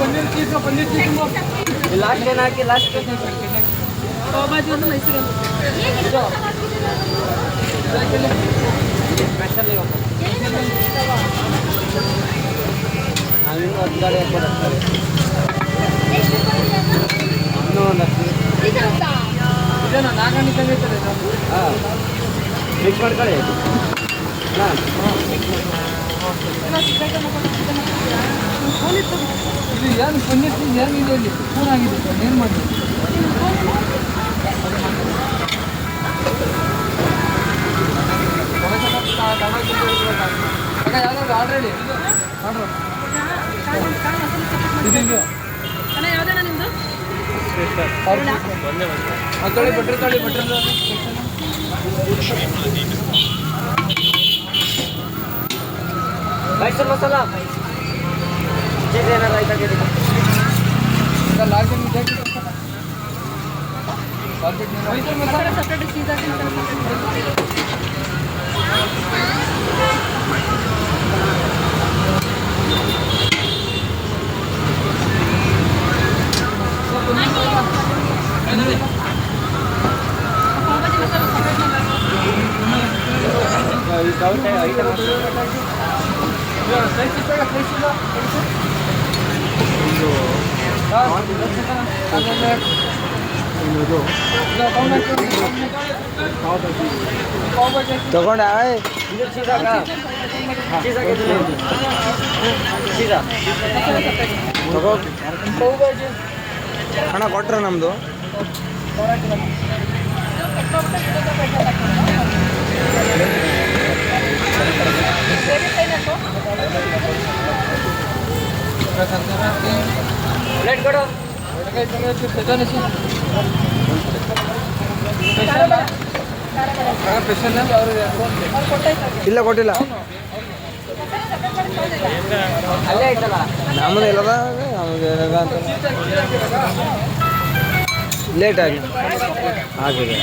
पनीर चीज लास्ट लेना कि लास्ट पाव भाजी ಒಂದು ಮೈಸೂರು ಸ್ಪೆಷಲ್ ಈಗ ನಾವಿನ್ನು ಹದಿನಾರು ಕೊಡ್ತಾರೆ ಇನ್ನೂ ಒಂದು ಇದನ್ನು ನಾಗಣ್ಣಿ ತಂದಿರ್ತಾರೆ ಹಾಂ ಮಿಕ್ಸ್ ಮಾಡ್ಕೊಳ್ಳಿ ಹಾಂ ಇದು ಏನು ಪನ್ನೀರ್ ಚೀಸ್ ಏನಿದೆ ಇಲ್ಲಿ ಸ್ಪೂನ್ ಆಗಿದೆ ಸರ್ ಏನು ಮಾಡಿ ಯಾವ್ದಾದ್ರು ಆರ್ಡ್ರ್ ಹೇಳಿ ಆರ್ಡ್ರ್ ಇದು ಯಾವ್ದಣ್ಣ ನಿಮ್ಮದು ತೊಳಿ ಬಟ್ರ್ ಮೈಸೂರು ಮಸಾಲ ಚೀಸ್ ಏನಾರು ಆಯ್ತಾ ಲಾಲ್ ಚಟ್ನಿ ಮೈಸೂರು ಮಸಾಲ ಸಪ್ರೇಟ್ ಚೀಸ್ ಹಾಕಿ ತಗೊಂಡ ಹಣ ಕೊಟ್ರ ನಮ್ದು ಪ್ಲೇಟ್ ಕೊಡು ಇಲ್ಲ ಕೊಟ್ಟಿಲ್ಲ ಅಲ್ಲೇ ಆಯ್ತಲ್ಲ ನಮ್ಮದು ಇಲ್ಲದ ಅಂತ ಲೇಟ್ ಆಗಿ ಆಗಿದೆ